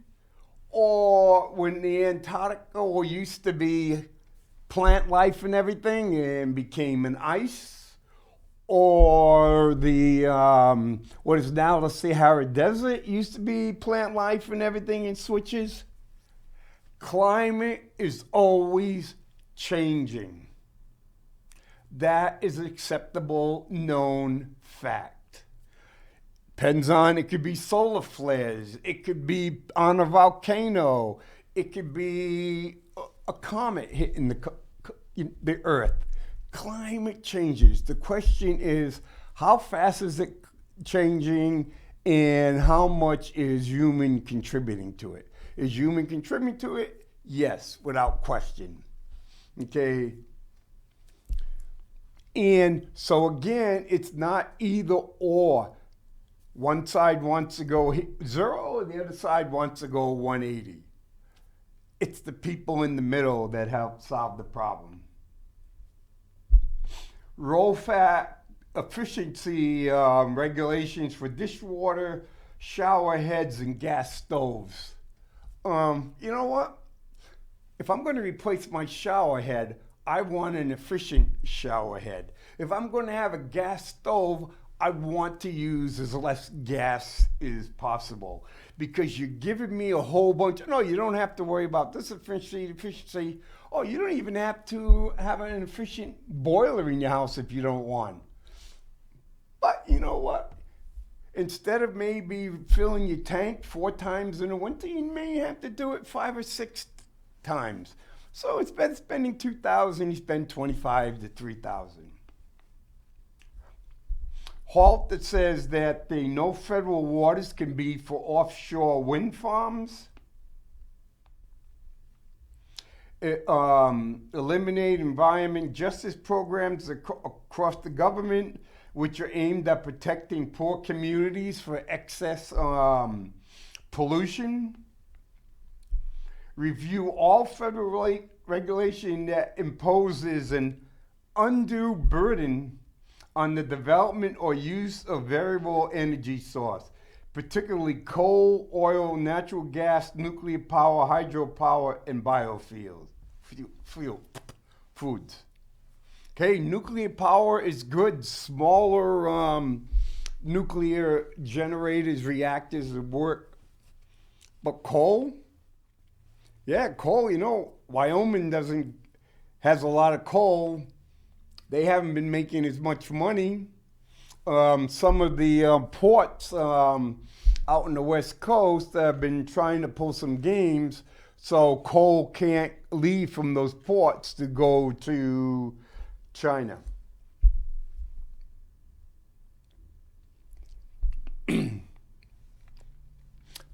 Or when the Antarctica used to be plant life and everything and became an ice? Or the, what is now the Sahara Desert used to be plant life and everything and switches? Climate is always changing. That is an acceptable, known fact. Depends on, it could be solar flares, it could be on a volcano, it could be a comet hitting the Earth. Climate changes. The question is, how fast is it changing and how much is human contributing to it? Is human contributing to it? Yes, without question. Okay. And so again, it's not either or. One side wants to go 0, and the other side wants to go 180. It's the people in the middle that help solve the problem. Low-fat efficiency regulations for dishwater, shower heads, and gas stoves. You know what? If I'm going to replace my shower head, I want an efficient shower head. If I'm going to have a gas stove, I want to use as less gas as possible, because you're giving me a whole bunch. No, you don't have to worry about this efficiency. Oh, you don't even have to have an efficient boiler in your house if you don't want. But you know what? Instead of maybe filling your tank 4 times in the winter, you may have to do it 5 or 6 times. So instead of spending $2,000, you spend $2,500 to $3,000. Halt that says that the no federal waters can be for offshore wind farms. Eliminate environment justice programs across the government, which are aimed at protecting poor communities for excess pollution. Review all federal regulation that imposes an undue burden on the development or use of variable energy source, particularly coal, oil, natural gas, nuclear power, hydropower, and biofuels. Foods. Okay, nuclear power is good. Smaller nuclear generators, reactors would work. But coal? Yeah, coal, Wyoming has a lot of coal. They haven't been making as much money. Some of the ports out on the West Coast have been trying to pull some games, so coal can't leave from those ports to go to China.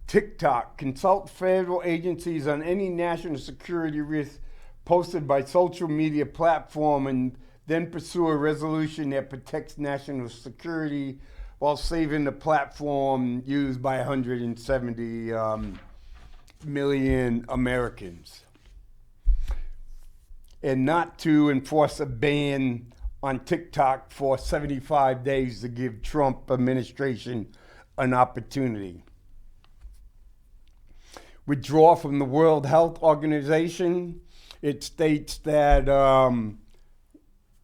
TikTok, consult federal agencies on any national security risk posted by social media platform and then pursue a resolution that protects national security while saving the platform used by 170 million Americans. And not to enforce a ban on TikTok for 75 days to give Trump administration an opportunity. Withdraw from the World Health Organization. It states that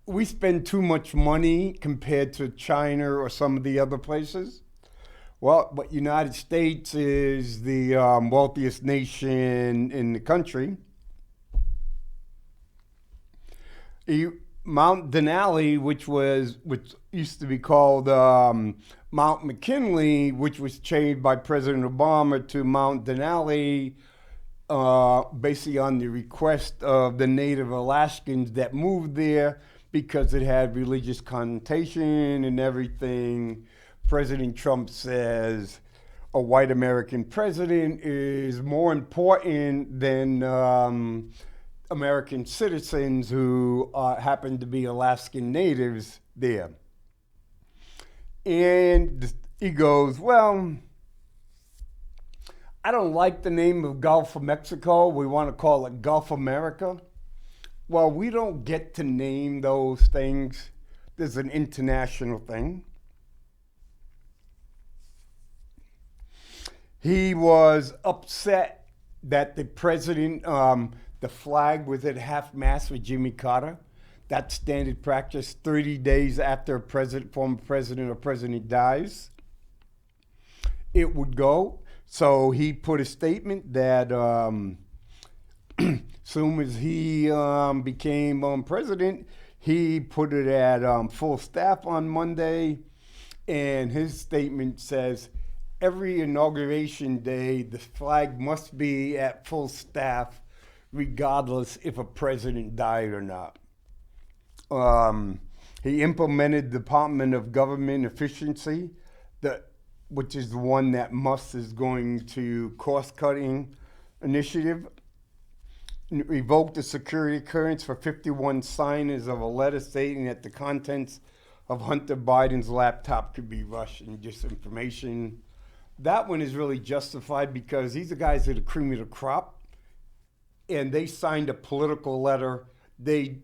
we spend too much money compared to China or some of the other places. Well, but United States is the wealthiest nation in the country. Mount Denali, which used to be called Mount McKinley, which was changed by President Obama to Mount Denali, basically on the request of the native Alaskans that moved there because it had religious connotation and everything. President Trump says a white American president is more important than American citizens who happen to be Alaskan natives there. And he goes, well, I don't like the name of Gulf of Mexico. We want to call it Gulf America. Well, we don't get to name those things. There's an international thing. He was upset that the president, the flag was at half-mast with Jimmy Carter. That's standard practice 30 days after a former president or president dies. It would go. So he put a statement that soon as he became president, he put it at full staff on Monday. And his statement says, every inauguration day, the flag must be at full staff, regardless if a president died or not. He implemented Department of Government Efficiency, which is the one that Musk is going to cost-cutting initiative. Revoked the security clearance for 51 signers of a letter stating that the contents of Hunter Biden's laptop could be Russian disinformation. That one is really justified because these are guys that are cream of the crop, and they signed a political letter. They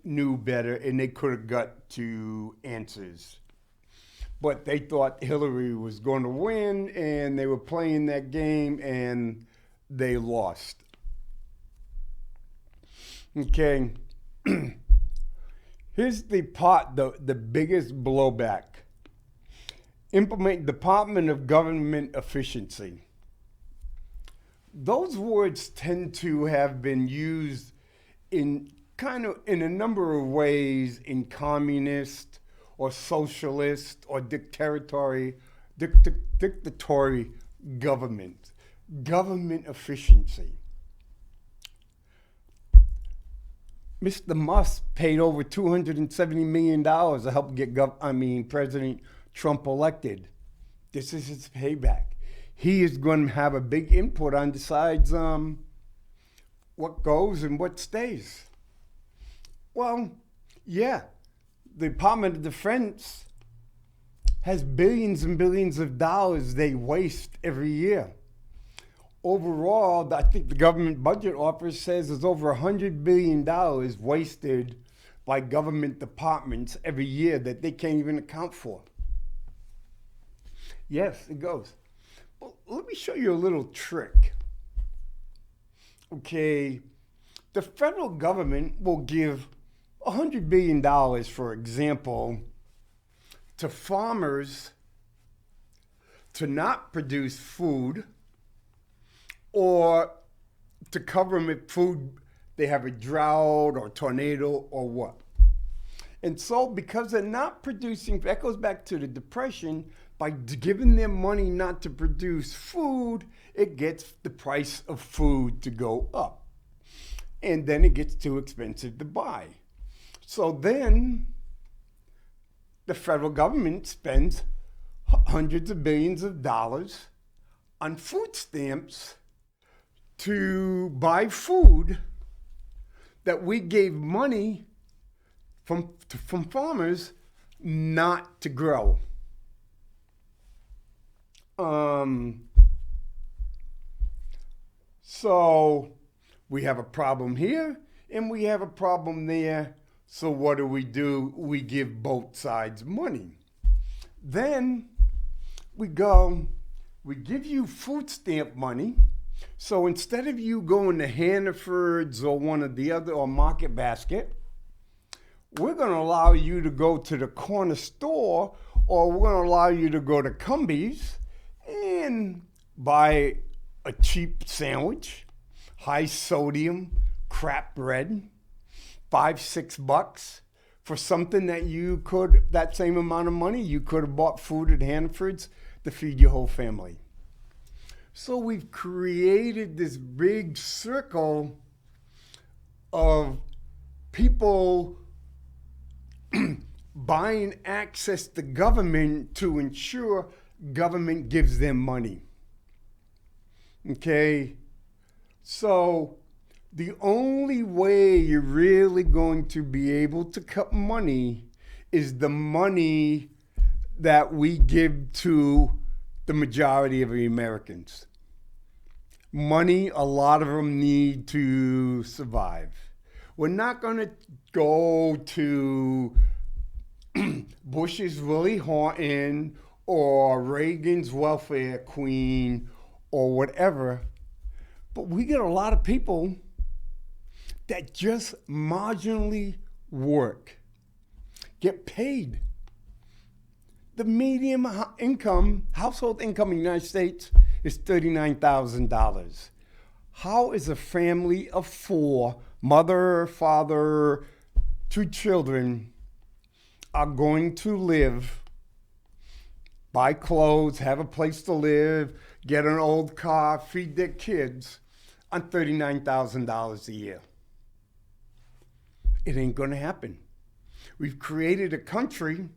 knew better, and they could have got to answers. But they thought Hillary was going to win, and they were playing that game, and they lost. Okay. Here's the biggest blowback. implement Department of Government Efficiency. Those words tend to have been used in in a number of ways in communist or socialist or dictatorial government. Government efficiency. Mr. Musk paid over $270 million to help get President Trump elected. This is his payback. He is going to have a big input on decides what goes and what stays. Well, yeah, the Department of Defense has billions and billions of dollars they waste every year. Overall, I think the government budget office says there's over $100 billion wasted by government departments every year that they can't even account for. Yes, it goes. Well, let me show you a little trick. Okay, the federal government will give $100 billion, for example, to farmers to not produce food or to cover them with food, they have a drought or tornado or what. And so because they're not producing, that goes back to the Depression, by giving them money not to produce food, it gets the price of food to go up. And then it gets too expensive to buy. So then the federal government spends hundreds of billions of dollars on food stamps to buy food that we gave money from farmers not to grow. So we have a problem here and we have a problem there. So what do? We give both sides money. Then we give you food stamp money. So instead of you going to Hannaford's or one of the other, or Market Basket, we're going to allow you to go to the corner store, or we're going to allow you to go to Cumbies and buy a cheap sandwich, high sodium, crap bread, $5-6 for something that you could, that same amount of money, you could have bought food at Hannaford's to feed your whole family. So we've created this big circle of people buying access to government to ensure government gives them money. Okay? So the only way you're really going to be able to cut money is the money that we give to the majority of the Americans. Money, a lot of them need to survive. We're not going to go to Bush's Willie Horton or Reagan's welfare queen or whatever. But we get a lot of people that just marginally work, get paid. The median income, household income in the United States is $39,000. How is a family of four, mother, father, 2 children, are going to live, buy clothes, have a place to live, get an old car, feed their kids on $39,000 a year? It ain't going to happen. We've created a country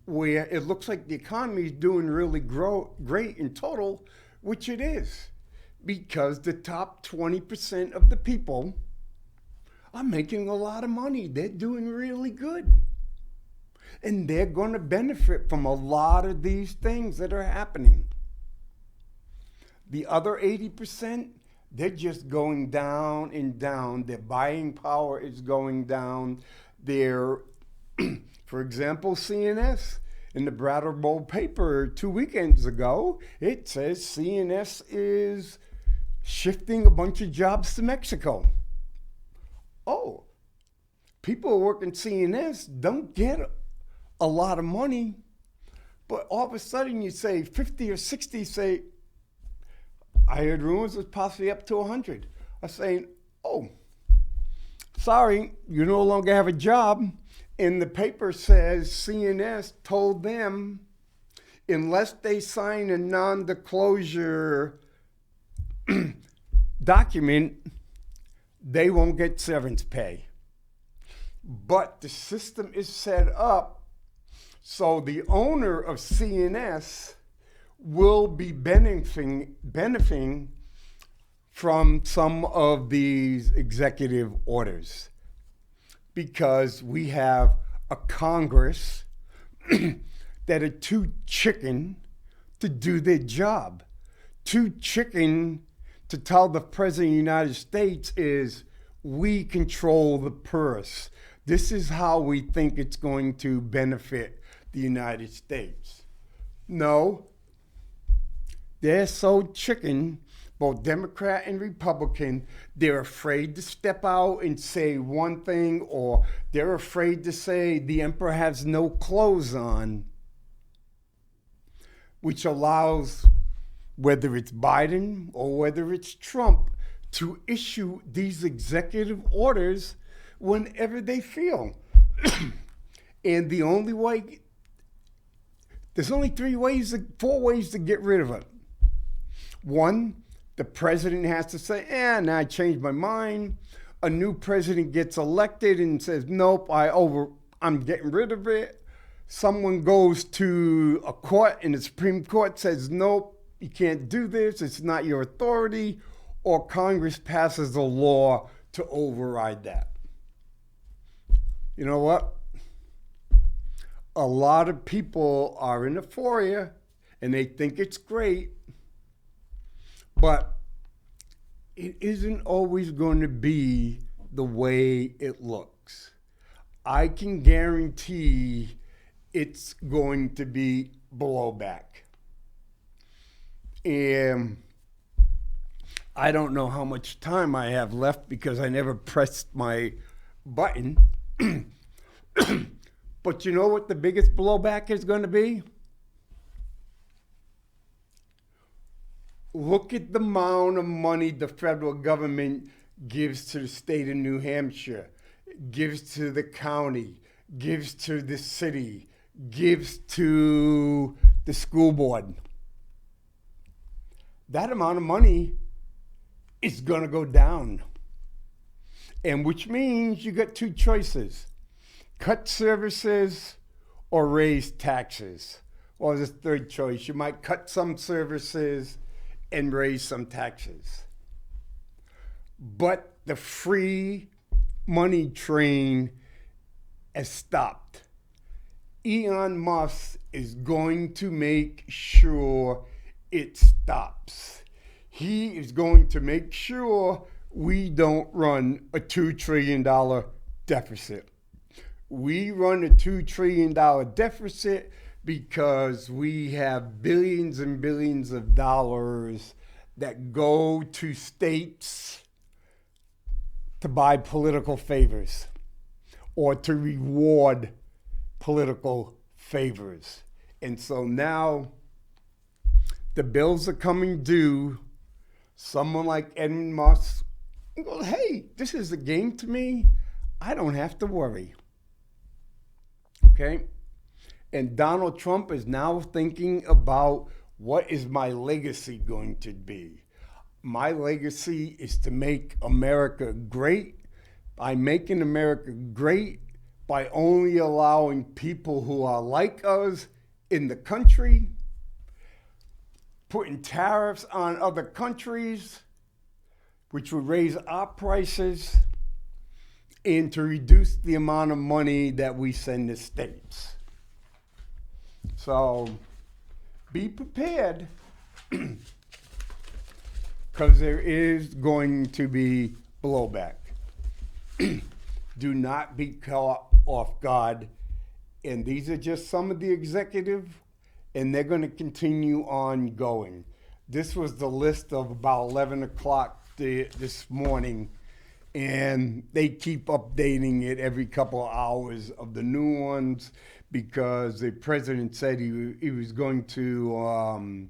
where it looks like the economy is doing really great in total, which it is, because the top 20% of the people are making a lot of money. They're doing really good. And they're going to benefit from a lot of these things that are happening. The other 80%, they're just going down and down. Their buying power is going down. Their, for example, CNS, in the Brattleboro paper 2 weekends ago, it says CNS is shifting a bunch of jobs to Mexico. Oh, people working CNS don't get a lot of money, But all of a sudden you say 50 or 60 say, I heard rumors it's possibly up to 100. Are saying, oh, sorry, you no longer have a job. And the paper says CNS told them unless they sign a non-disclosure document, they won't get severance pay. But the system is set up so the owner of CNS will be benefiting from some of these executive orders because we have a Congress that are too chicken to do their job. Too chicken to tell the President of the United States is we control the purse. This is how we think it's going to benefit the United States. No, they're so chicken, both Democrat and Republican, they're afraid to step out and say one thing, or they're afraid to say the emperor has no clothes on, which allows, whether it's Biden or whether it's Trump, to issue these executive orders whenever they feel. And the only way, there's only four ways to get rid of it. One, the president has to say, now I changed my mind. A new president gets elected and says, nope, I'm getting rid of it. Someone goes to a court and the Supreme Court says, nope, you can't do this. It's not your authority. Or Congress passes a law to override that. You know what? A lot of people are in euphoria and they think it's great, but it isn't always going to be the way it looks. I can guarantee it's going to be blowback. And I don't know how much time I have left because I never pressed my button. But you know what the biggest blowback is going to be? Look at the amount of money the federal government gives to the state of New Hampshire, gives to the county, gives to the city, gives to the school board. That amount of money is going to go down. And which means you got two choices. Cut services or raise taxes. Or the third choice, you might cut some services and raise some taxes. But the free money train has stopped. Elon Musk is going to make sure it stops. He is going to make sure we don't run a $2 trillion deficit. We run a $2 trillion deficit because we have billions and billions of dollars that go to states to buy political favors or to reward political favors. And so now the bills are coming due. Someone like Elon Musk goes, hey, this is a game to me. I don't have to worry. Okay? And Donald Trump is now thinking about what is my legacy going to be? My legacy is to make America great. By making America great, by only allowing people who are like us in the country, putting tariffs on other countries, which would raise our prices, and to reduce the amount of money that we send to states. So be prepared, because there is going to be blowback. Do not be caught off guard. And these are just some of the executive, and they're going to continue on going. This was the list of about 11 o'clock this morning. and they keep updating it every couple of hours of the new ones because the president said he was going to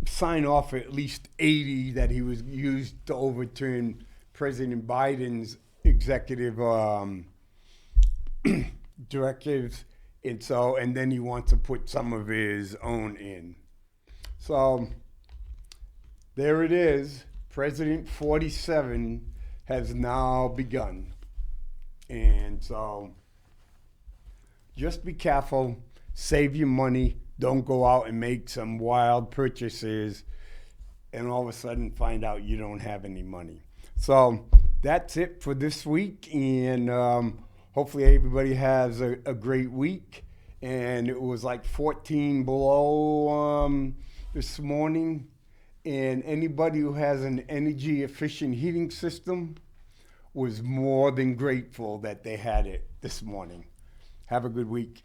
sign off at least 80 that he was used to overturn President Biden's executive directives, and then he wants to put some of his own in. So there it is. President 47 has now begun. And so just be careful, save your money, don't go out and make some wild purchases and all of a sudden find out you don't have any money. So that's it for this week, and hopefully everybody has a great week. And it was like 14 below this morning. And anybody who has an energy efficient heating system was more than grateful that they had it this morning. Have a good week.